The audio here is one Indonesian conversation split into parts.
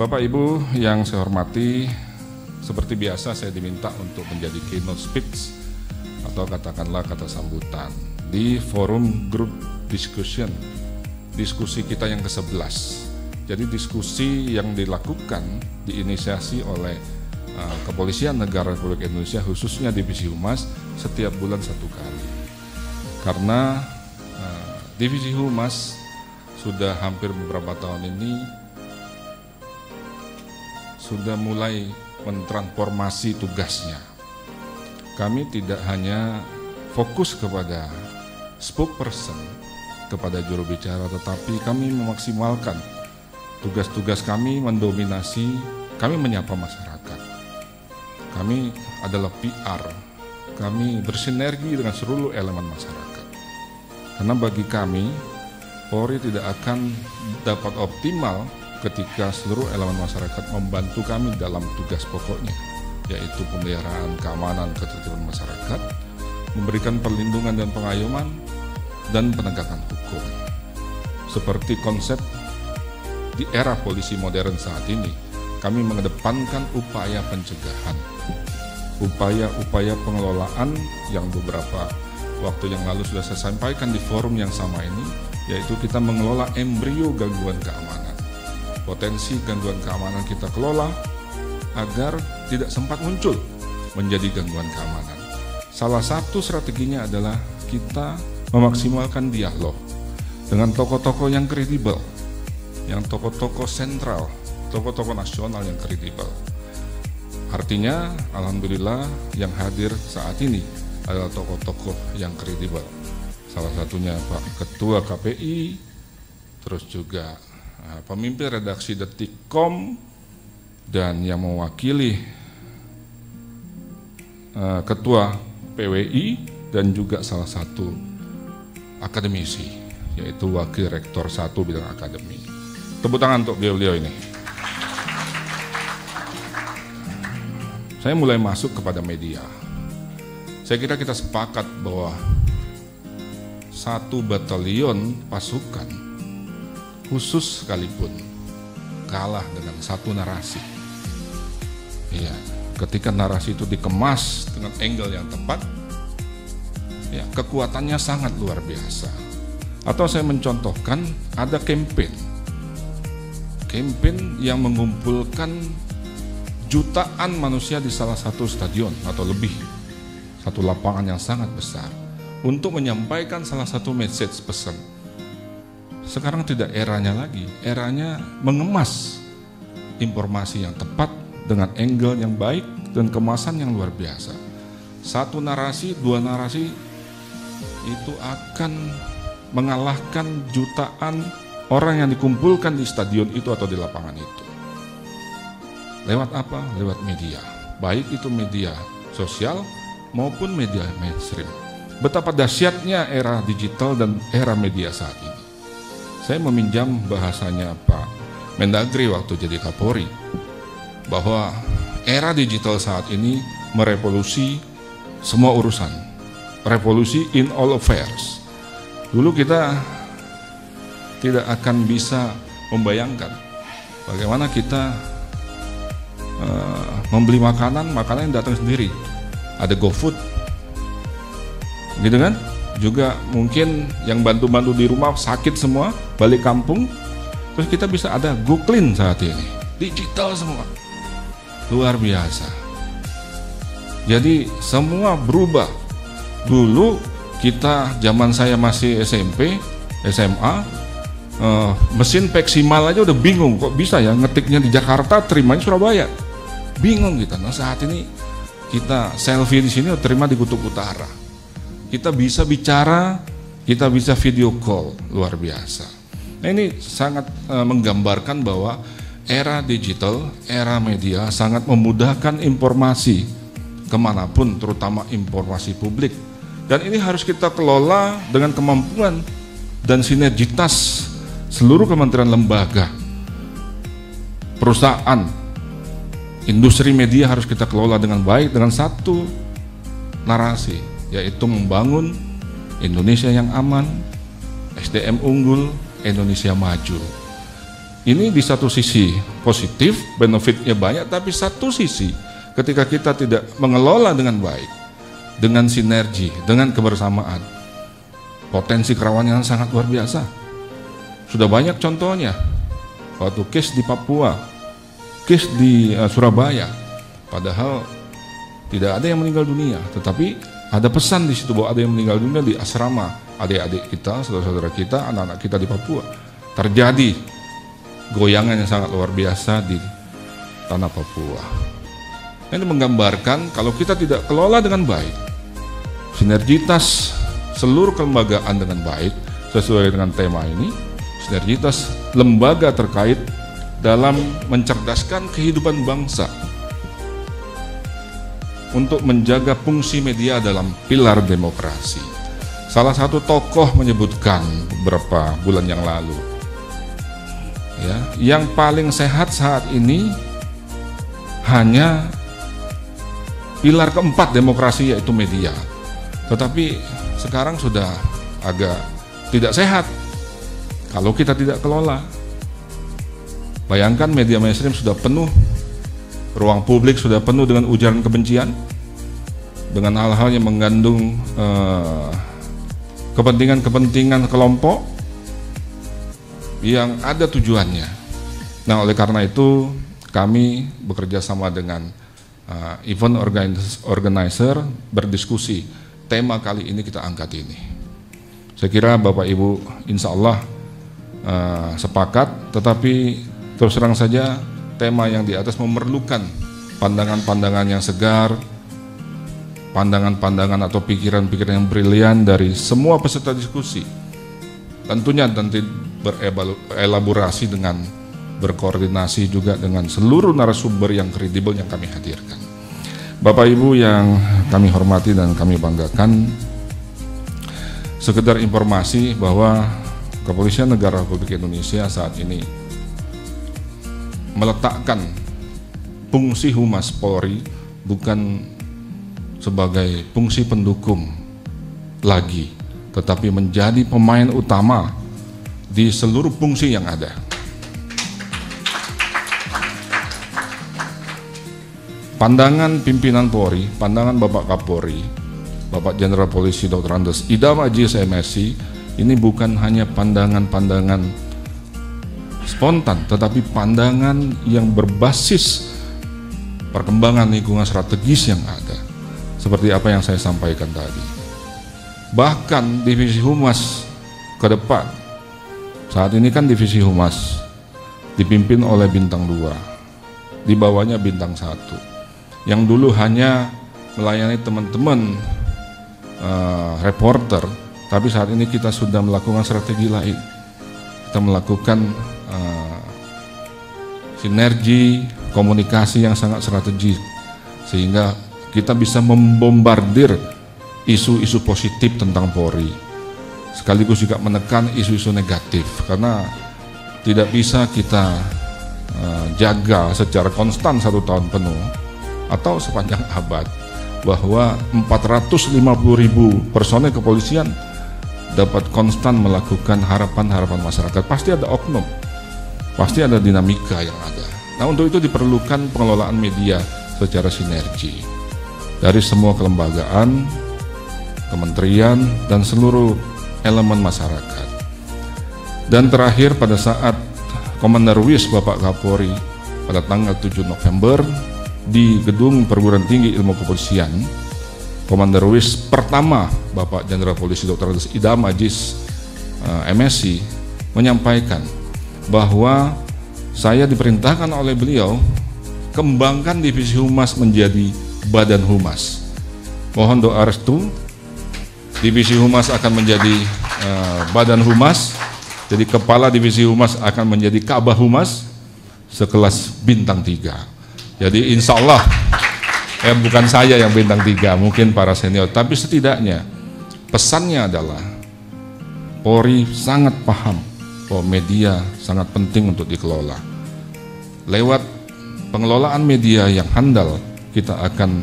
Bapak Ibu yang saya hormati, seperti biasa saya diminta untuk menjadi keynote speech atau katakanlah kata sambutan di forum group discussion, diskusi kita yang ke-11. Jadi diskusi yang dilakukan diinisiasi oleh Kepolisian Negara Republik Indonesia, khususnya Divisi Humas, setiap bulan 1 kali. Karena Divisi Humas sudah hampir beberapa tahun ini sudah mulai mentransformasi tugasnya. Kami tidak hanya fokus kepada spokesperson, kepada juru bicara, tetapi kami memaksimalkan tugas-tugas kami mendominasi, kami menyapa masyarakat. Kami adalah PR, kami bersinergi dengan seluruh elemen masyarakat. Karena bagi kami, Polri tidak akan dapat optimal ketika seluruh elemen masyarakat membantu kami dalam tugas pokoknya, yaitu pemeliharaan keamanan ketertiban masyarakat, memberikan perlindungan dan pengayoman, dan penegakan hukum. Seperti konsep di era polisi modern saat ini, kami mengedepankan upaya pencegahan, upaya-upaya pengelolaan yang beberapa waktu yang lalu sudah saya sampaikan di forum yang sama ini, yaitu kita mengelola embrio gangguan keamanan. Potensi gangguan keamanan kita kelola agar tidak sempat muncul menjadi gangguan keamanan. Salah satu strateginya adalah kita memaksimalkan dialog dengan tokoh-tokoh yang kredibel, yang tokoh-tokoh sentral, tokoh-tokoh nasional yang kredibel. Artinya, alhamdulillah yang hadir saat ini adalah tokoh-tokoh yang kredibel. Salah satunya Pak Ketua KPI, terus juga pemimpin redaksi Detikcom, dan yang mewakili Ketua PWI, dan juga salah satu akademisi, yaitu Wakil Rektor 1 bidang akademi. Tepuk tangan untuk beliau-beliau ini. Saya mulai masuk kepada media. Saya kira kita sepakat bahwa 1 batalion pasukan khusus sekalipun kalah dengan 1 narasi. Ya, ketika narasi itu dikemas dengan angle yang tepat, ya, kekuatannya sangat luar biasa. Atau saya mencontohkan ada campaign yang mengumpulkan jutaan manusia di salah satu stadion atau lebih, satu lapangan yang sangat besar, untuk menyampaikan salah satu message pesan. Sekarang tidak eranya lagi, eranya mengemas informasi yang tepat dengan angle yang baik dan kemasan yang luar biasa. 1 narasi, 2 narasi itu akan mengalahkan jutaan orang yang dikumpulkan di stadion itu atau di lapangan itu. Lewat apa? Lewat media, baik itu media sosial maupun media mainstream. Betapa dahsyatnya era digital dan era media saat ini. Saya meminjam bahasanya Pak Mendagri waktu jadi Kapolri, bahwa era digital saat ini merevolusi semua urusan, revolusi in all affairs. Dulu kita tidak akan bisa membayangkan bagaimana kita membeli makanan yang datang sendiri, ada GoFood, gitu kan? Juga mungkin yang bantu-bantu di rumah sakit semua, balik kampung, terus kita bisa ada GoClean saat ini, digital semua, luar biasa. Jadi semua berubah. Dulu kita, zaman saya masih SMP, SMA, mesin Peksimal aja udah bingung, kok bisa ya ngetiknya di Jakarta, terimanya Surabaya, bingung kita. Nah saat ini kita selfie di sini, terima di Kutub Utara. Kita bisa bicara, kita bisa video call, luar biasa. Nah ini sangat menggambarkan bahwa era digital, era media sangat memudahkan informasi kemanapun, terutama informasi publik. Dan ini harus kita kelola dengan kemampuan dan sinergitas seluruh kementerian lembaga, perusahaan, industri media harus kita kelola dengan baik dengan 1 narasi, yaitu membangun Indonesia yang aman, SDM unggul, Indonesia maju. Ini di satu sisi positif, benefitnya banyak, tapi satu sisi ketika kita tidak mengelola dengan baik, dengan sinergi, dengan kebersamaan, potensi kerawanan sangat luar biasa. Sudah banyak contohnya, waktu case di Papua, case di Surabaya, padahal tidak ada yang meninggal dunia, tetapi ada pesan di situ bahwa ada yang meninggal dunia di asrama adik-adik kita, saudara-saudara kita, anak-anak kita di Papua. Terjadi goyangan yang sangat luar biasa di tanah Papua. Ini menggambarkan kalau kita tidak kelola dengan baik, sinergitas seluruh kelembagaan dengan baik, sesuai dengan tema ini, sinergitas lembaga terkait dalam mencerdaskan kehidupan bangsa untuk menjaga fungsi media dalam pilar demokrasi. Salah satu tokoh menyebutkan beberapa bulan yang lalu, ya, yang paling sehat saat ini hanya pilar keempat demokrasi, yaitu media. Tetapi sekarang sudah agak tidak sehat kalau kita tidak kelola. Bayangkan media mainstream sudah penuh, ruang publik sudah penuh dengan ujaran kebencian, dengan hal-hal yang mengandung kepentingan-kepentingan kelompok yang ada tujuannya. Nah, oleh karena itu kami bekerja sama dengan event organizer berdiskusi, tema kali ini kita angkat ini. Saya kira Bapak Ibu insya Allah sepakat, tetapi terus terang saja tema yang di atas memerlukan pandangan-pandangan yang segar, pandangan-pandangan atau pikiran-pikiran yang brilian dari semua peserta diskusi. Tentunya nanti berelaborasi dengan berkoordinasi juga dengan seluruh narasumber yang kredibel yang kami hadirkan. Bapak Ibu yang kami hormati dan kami banggakan, sekedar informasi bahwa Kepolisian Negara Republik Indonesia saat ini meletakkan fungsi Humas Polri bukan sebagai fungsi pendukung lagi, tetapi menjadi pemain utama di seluruh fungsi yang ada. Pandangan pimpinan Polri, pandangan Bapak Kapolri, Bapak Jenderal Polisi Dr. Andes Idam Aziz MSI, ini bukan hanya pandangan-pandangan spontan, tetapi pandangan yang berbasis perkembangan lingkungan strategis yang ada, seperti apa yang saya sampaikan tadi. Bahkan divisi humas ke depan, saat ini kan divisi humas dipimpin oleh bintang 2, di bawahnya bintang 1, yang dulu hanya melayani teman-teman reporter, tapi saat ini kita sudah melakukan strategi lain. Kita melakukan sinergi komunikasi yang sangat strategis, sehingga kita bisa membombardir isu-isu positif tentang Polri, sekaligus juga menekan isu-isu negatif, karena tidak bisa kita jaga secara konstan 1 tahun penuh atau sepanjang abad bahwa 450.000 personel kepolisian dapat konstan melakukan harapan-harapan masyarakat. Pasti ada oknum, pasti ada dinamika yang ada. Nah, untuk itu diperlukan pengelolaan media secara sinergi dari semua kelembagaan, kementerian, dan seluruh elemen masyarakat. Dan terakhir, pada saat Komandan Ruis Bapak Kapolri pada tanggal 7 November di Gedung Perguruan Tinggi Ilmu Kepolisian, Komandan Ruis pertama Bapak Jenderal Polisi Dr. Andes Idam Aziz MSI menyampaikan bahwa saya diperintahkan oleh beliau kembangkan divisi humas menjadi badan humas. Mohon doa restu, divisi humas akan menjadi badan humas, jadi kepala divisi humas akan menjadi kabah humas sekelas bintang 3. Jadi insya Allah, bukan saya yang bintang 3, mungkin para senior, tapi setidaknya pesannya adalah Polri sangat paham bahwa media sangat penting untuk dikelola. Lewat pengelolaan media yang handal, kita akan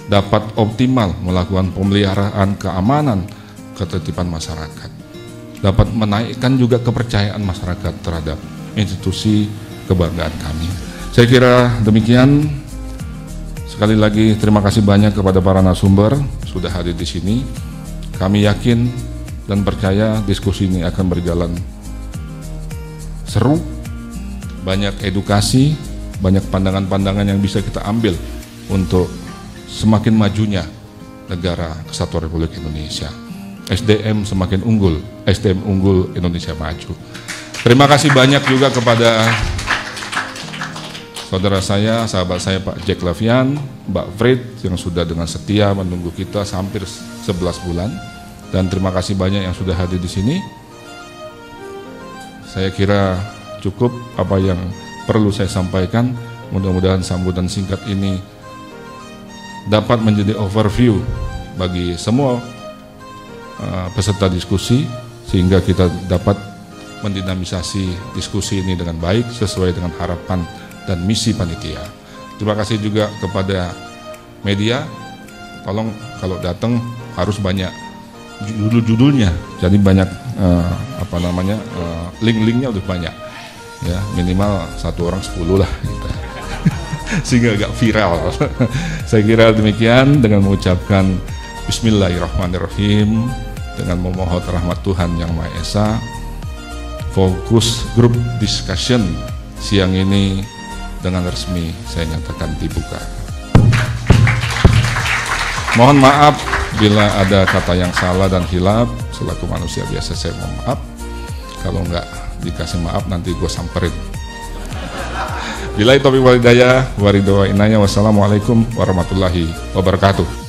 dapat optimal melakukan pemeliharaan keamanan, ketertiban masyarakat, dapat menaikkan juga kepercayaan masyarakat terhadap institusi kebanggaan kami. Saya kira demikian. Sekali lagi terima kasih banyak kepada para narasumber sudah hadir di sini. Kami yakin dan percaya diskusi ini akan berjalan seru, banyak edukasi, banyak pandangan-pandangan yang bisa kita ambil untuk semakin majunya negara Kesatuan Republik Indonesia. SDM semakin unggul, SDM unggul, Indonesia maju. Terima kasih banyak juga kepada saudara saya, sahabat saya Pak Jack Lavian, Mbak Fred yang sudah dengan setia menunggu kita hampir 11 bulan. Dan terima kasih banyak yang sudah hadir di sini. Saya kira cukup apa yang perlu saya sampaikan. Mudah-mudahan sambutan singkat ini dapat menjadi overview bagi semua peserta diskusi, sehingga kita dapat mendinamisasi diskusi ini dengan baik sesuai dengan harapan dan misi panitia. Terima kasih juga kepada media. Tolong kalau datang harus banyak judul-judulnya, jadi banyak link-linknya udah banyak ya, minimal 1 orang 10 lah gitu. Sehingga agak viral. Saya kira demikian, dengan mengucapkan Bismillahirrahmanirrahim, dengan memohon rahmat Tuhan Yang Maha Esa, fokus group discussion siang ini dengan resmi saya nyatakan dibuka. Mohon maaf bila ada kata yang salah dan hilaf, selaku manusia biasa saya mohon maaf. Kalau enggak dikasih maaf nanti gue samperin. Billahi taufiq wal hidayah, wa ridho wa inayah, wassalamualaikum warahmatullahi wabarakatuh.